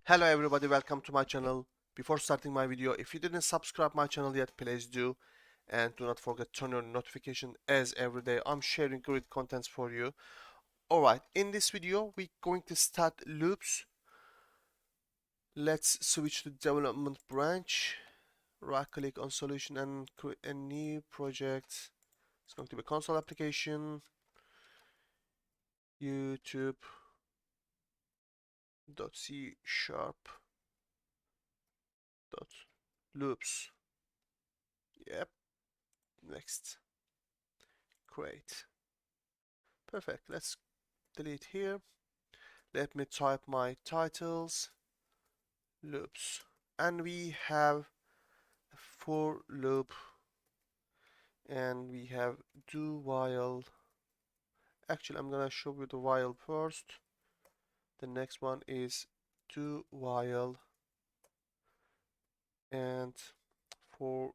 Hello everybody, welcome to my channel. Before starting my video, if you didn't subscribe my channel yet, please do, and do not forget to turn on notification, as every day I'm sharing great contents for you. Alright, in this video we're going to start loops. Let's switch to development branch, right click on solution and create a new project. It's going to be console application, youtube.c#.loops. Yep, next. Great. Perfect. Let's delete here. Let me type my titles, loops. And we have a for loop, and we have do while. Actually, I'm gonna show you the while first. The next one is do while and for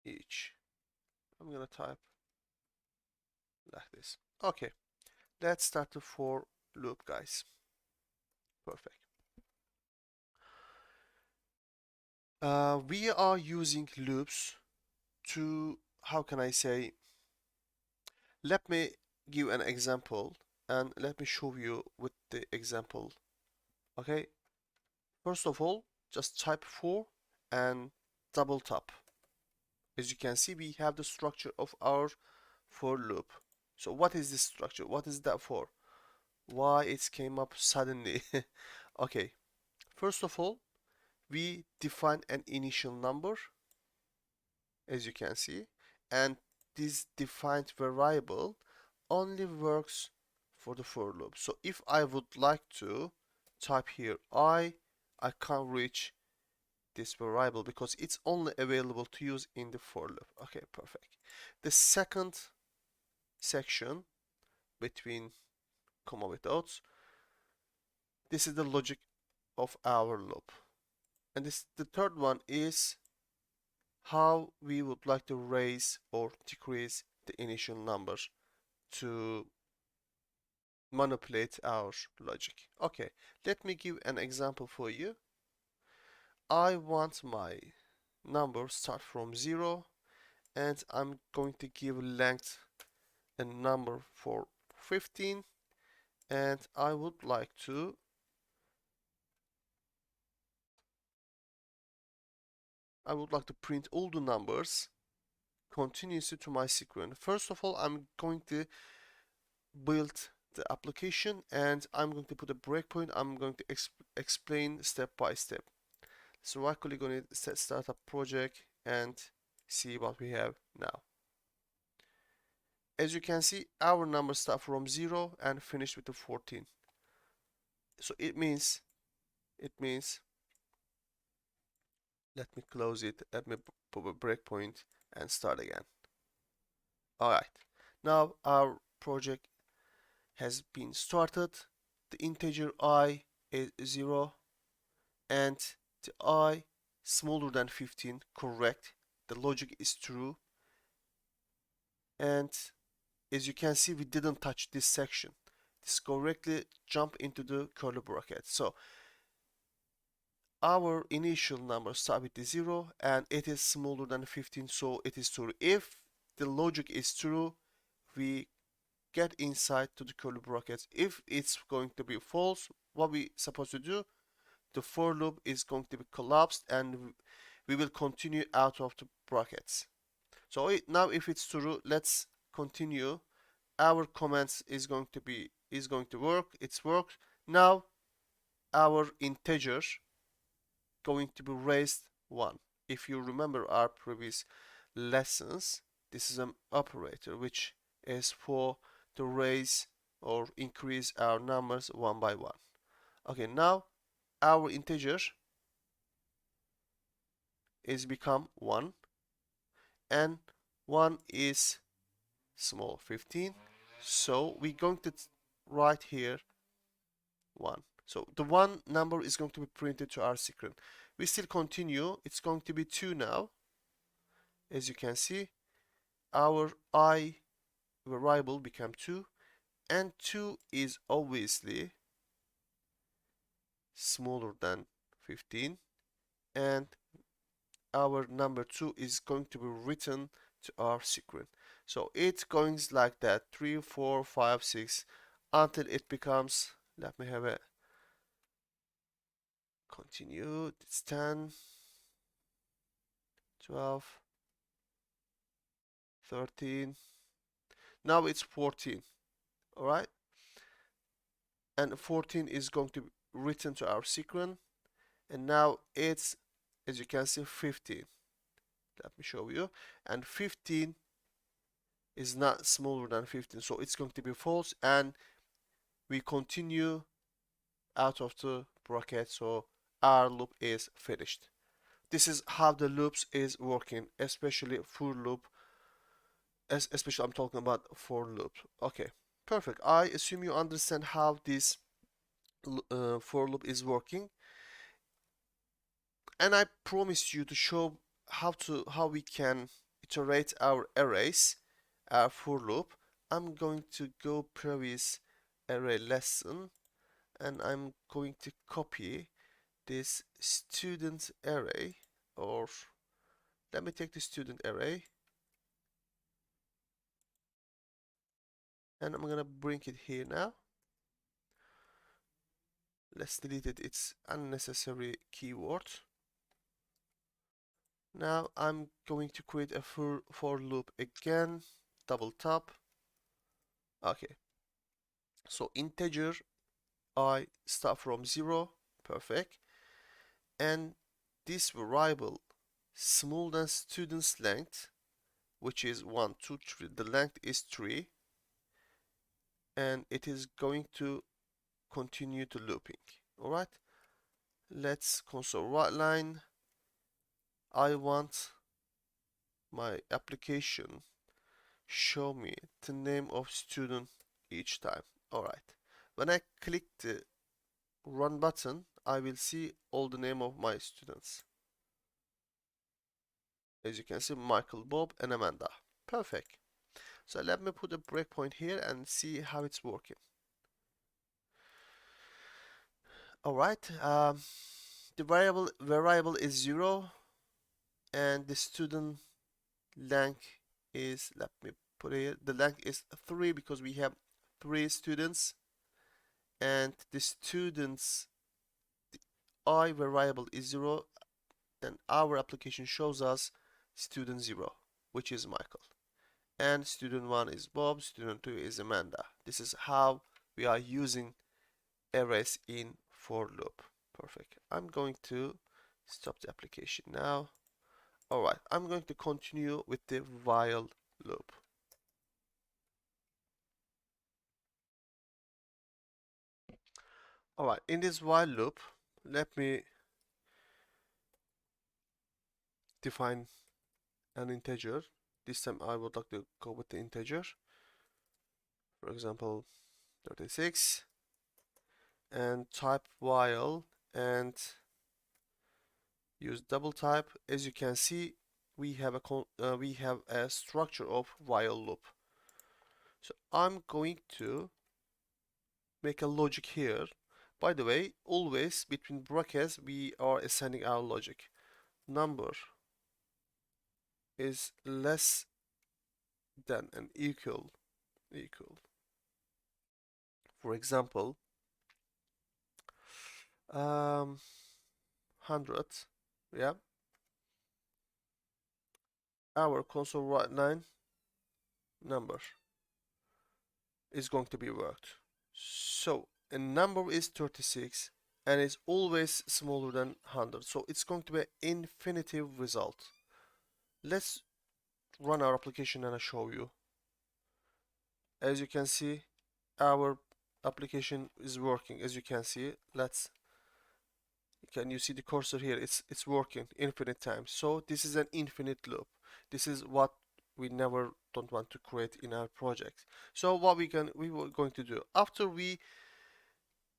each. I'm gonna type like this. Okay, let's start the for loop, guys. Perfect. We are using loops to, how can I say, let me give an example and let me show you with the example. Okay, first of all, just type for and double tap. As you can see, we have the structure of our for loop. So what is this structure? What is that for? Why it came up suddenly? Okay, first of all, we define an initial number, as you can see, and this defined variable only works for the for loop. So if I would like to type here I can't reach this variable because it's only available to use in the for loop. Okay, perfect. The second section between comma without, this is the logic of our loop. And this the third one is how we would like to raise or decrease the initial number to manipulate our logic. Okay, let me give an example for you. I want my number start from 0 and I'm going to give length a number for 15, and I would like to print all the numbers continuously to my screen. First of all, I'm going to build the application and I'm going to put a breakpoint. I'm going to explain step by step. So right click on it, set startup project, and see what we have now. As you can see, our numbers start from 0 and finish with the 14. So it means, let me close it, let me put a breakpoint and start again. Alright, now our project has been started. The integer I is 0 and the I smaller than 15, correct. The logic is true. And as you can see, we didn't touch this section. This correctly jump into the curly bracket. So our initial number start with the 0 and it is smaller than 15, so it is true. If the logic is true, we get inside to the curly brackets. If it's going to be false, what we supposed to do? The for loop is going to be collapsed and we will continue out of the brackets. So now if it's true, let's continue. Our comments is going to work. It's worked. Now our integer going to be raised 1. If you remember our previous lessons, this is an operator which is for to raise or increase our numbers one by one. Okay, now our integer is become 1 and 1 is small 15, so we're going to write here 1. So the 1 number is going to be printed to our screen. We still continue. It's going to be 2 now. As you can see, our I variable become 2, and 2 is obviously smaller than 15, and our number 2 is going to be written to our screen. So it goes like that, 3, 4, 5, 6, until it becomes, let me have a continue, it's 10, 12, 13, now it's 14, all right? And 14 is going to be written to our screen, and now it's, as you can see, 15. Let me show you. And 15 is not smaller than 15, so it's going to be false, and we continue out of the bracket, so our loop is finished. This is how the loops is working, especially for loop, especially I'm talking about for loop. Okay, perfect. I assume you understand how this for loop is working, and I promised you to show how we can iterate our arrays, our for loop. I'm going to go previous array lesson, and I'm going to copy this student array, or let me take the student array, and I'm gonna bring it here now. Let's delete it, it's unnecessary keyword. Now I'm going to create a for loop again, double tap. Okay, so integer I start from 0, perfect, and this variable smaller than student's length, which is 1, 2, 3, the length is 3, and it is going to continue to looping. All right, let's console write line. I want my application show me the name of student each time. All right, when I click the run button, I will see all the name of my students. As you can see, Michael, Bob, and Amanda. Perfect. So let me put a breakpoint here and see how it's working. All right. The variable is 0, and the student length is, let me put it here, the length is 3 because we have 3 students, and the students I variable is 0, and our application shows us student 0, which is Michael, and student 1 is Bob, student 2 is Amanda. This is how we are using arrays in for loop. Perfect. I'm going to stop the application now. Alright, I'm going to continue with the while loop. Alright, in this while loop, let me define an integer. This time I would like to go with the integer. For example, 36, and type while and use double type. As you can see, we have a structure of while loop. So I'm going to make a logic here. By the way, always between brackets we are assigning our logic. Number is less than and equal. For example, 100. Yeah. Our console write line number is going to be worked. So a number is 36 and it's always smaller than 100. So it's going to be an infinitive result. Let's run our application and I'll show you. As you can see, our application is working. As you can see, can you see the cursor here? It's working infinite times. So this is an infinite loop. This is what we never don't want to create in our project. So what we were going to do after we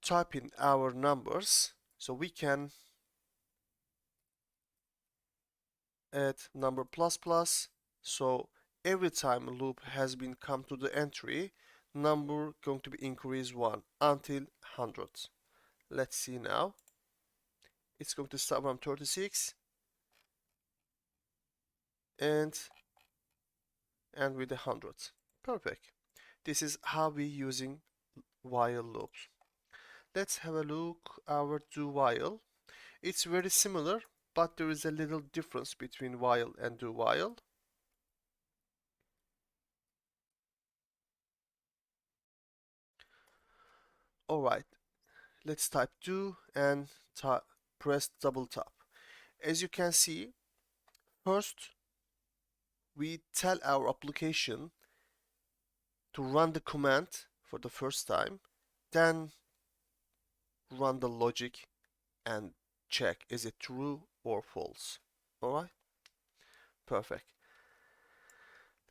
type in our numbers, so we can add number plus plus. So every time a loop has been come to the entry, number going to be increase 1 until 100. Let's see now. It's going to start from 36 and end with 100. Perfect. This is how we using while loops. Let's have a look our do while. It's very similar, but there is a little difference between while and do while. Alright, let's type do and press double tap. As you can see, first we tell our application to run the command for the first time, then run the logic and check is it true or false. Alright, perfect.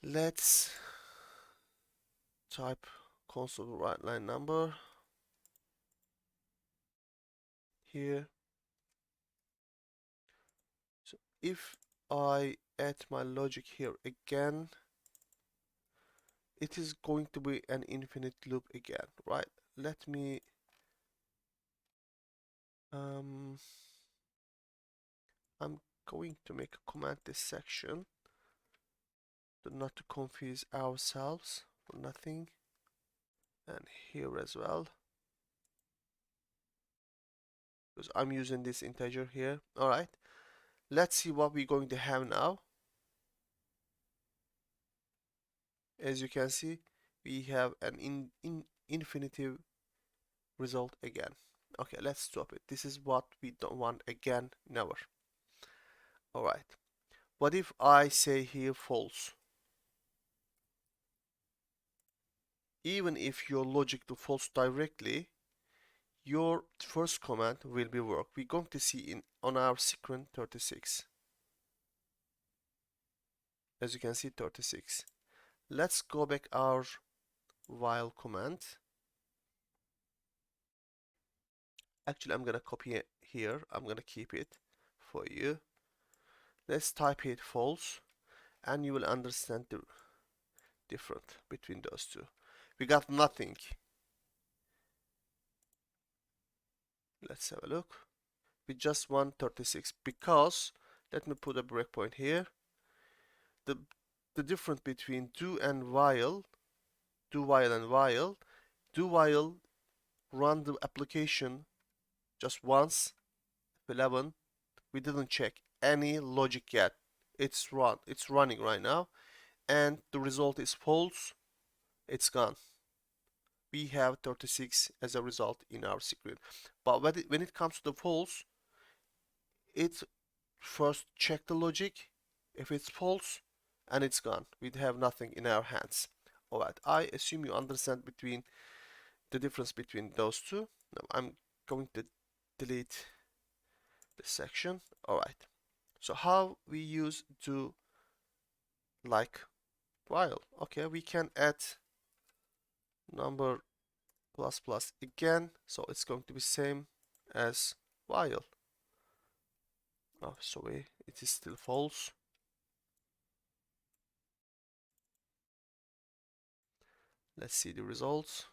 Let's type console write line number here. So if I add my logic here again, it is going to be an infinite loop again, right? Let me I'm going to make a comment this section not to confuse ourselves for nothing, and here as well, because I'm using this integer here. All right, let's see what we're going to have now. As you can see, we have an infinitive result again. Okay, let's stop it. This is what we don't want again, never. All right, what if I say here false? Even if your logic to false directly, your first command will be work. We're going to see in on our sequence 36. As you can see, 36. Let's go back our while command. Actually, I'm gonna copy it here. I'm gonna keep it for you. Let's type it false, and you will understand the difference between those two. We got nothing. Let's have a look. We just want 36 because, let me put a breakpoint here. The the difference between do and while, do while run the application just once, 11. We didn't check any logic yet. It's running right now, and the result is false. It's gone. We have 36 as a result in our screen. But when it comes to the false, it first check the logic. If it's false, and it's gone. We have nothing in our hands. Alright, I assume you understand between the difference between those two. Now I'm going to delete this section. Alright, so how we use do like while. Okay, we can add number plus plus again, so it's going to be same as while. Oh, sorry, it is still false. Let's see the results.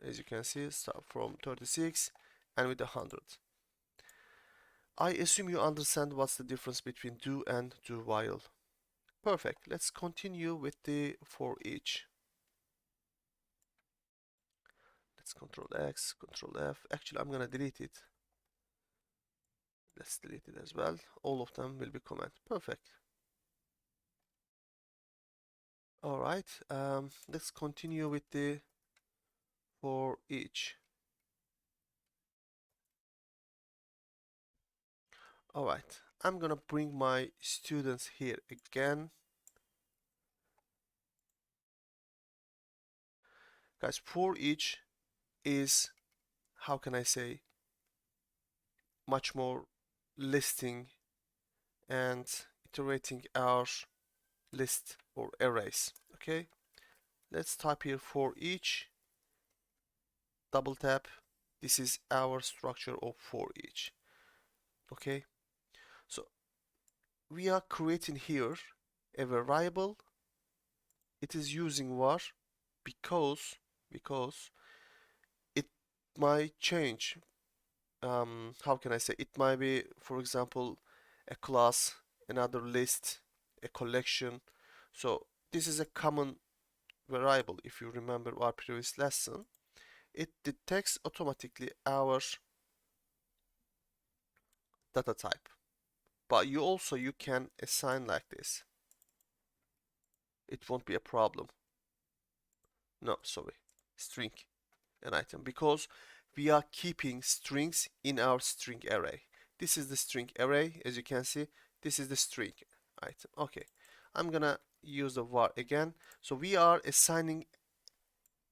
As you can see, start from 36 and with 100. I assume you understand what's the difference between do and do while. Perfect. Let's continue with the for each. Let's Control X, Control F. Actually, I'm gonna delete it. Let's delete it as well. All of them will be comment. Perfect. All right. Let's continue with the for each. All right. I'm gonna bring my students here again. Guys, for each is, how can I say, much more listing and iterating our list or arrays. Okay, let's type here for each, double tap. This is our structure of for each. Okay, so we are creating here a variable. It is using var because it might change. How can I say? It might be, for example, a class, another list, a collection. So this is a common variable. If you remember our previous lesson, it detects automatically our data type. But you can assign like this. It won't be a problem. No, sorry, string an item, because we are keeping strings in our string array. This is the string array, as you can see. This is the string item. Okay, I'm gonna use the var again. So we are assigning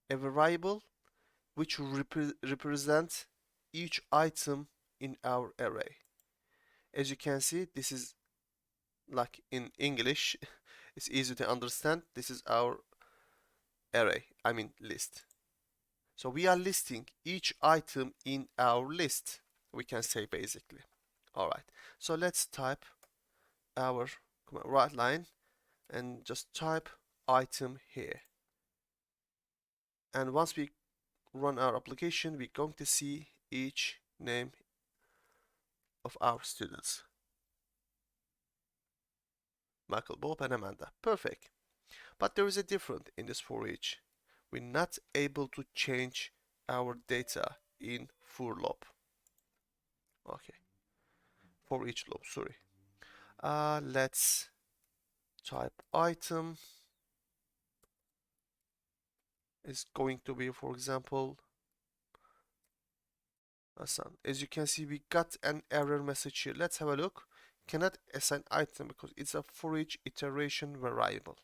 a variable which represents each item in our array. As you can see, this is like in English, it's easy to understand. This is our array, I mean list. So we are listing each item in our list, we can say basically. All right, so let's type our right line and just type item here. And once we run our application, we're going to see each name of our students. Michael, Bob, and Amanda. Perfect. But there is a difference in this for each. We're not able to change our data in for loop. Okay, for each loop, sorry. Let's type item is going to be, for example, Hassan. As you can see, we got an error message here. Let's have a look. Cannot assign item because it's a for each iteration variable.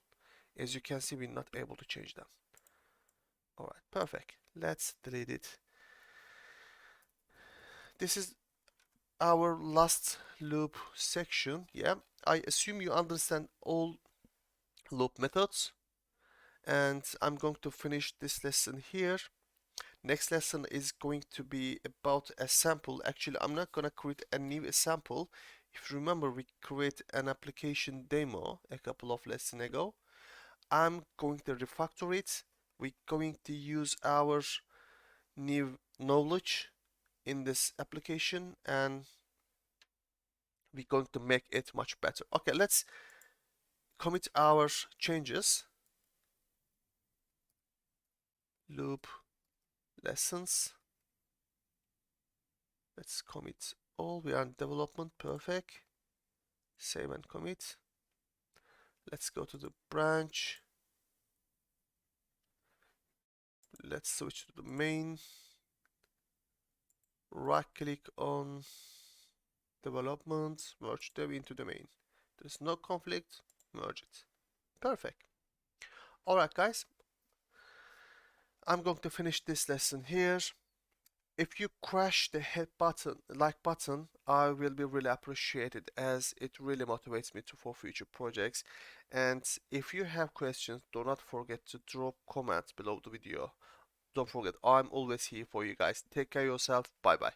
As you can see, we're not able to change them. All right, perfect. Let's delete it. This is our last loop section. Yeah, I assume you understand all loop methods, and I'm going to finish this lesson here. Next lesson is going to be about a sample. Actually, I'm not going to create a new sample. If you remember, we created an application demo a couple of lessons ago. I'm going to refactor it. We're going to use our new knowledge in this application, and we're going to make it much better. Okay, let's commit our changes. Loop lessons. Let's commit all. We are in development. Perfect. Save and commit. Let's go to the branch. Let's switch to the main. Right click on development, merge dev into the main. There's no conflict, merge it. Perfect. Alright guys, I'm going to finish this lesson here. If you crash the like button, I will be really appreciated, as it really motivates me for future projects. And if you have questions, do not forget to drop comments below the video. Don't forget, I'm always here for you guys. Take care of yourself. Bye bye.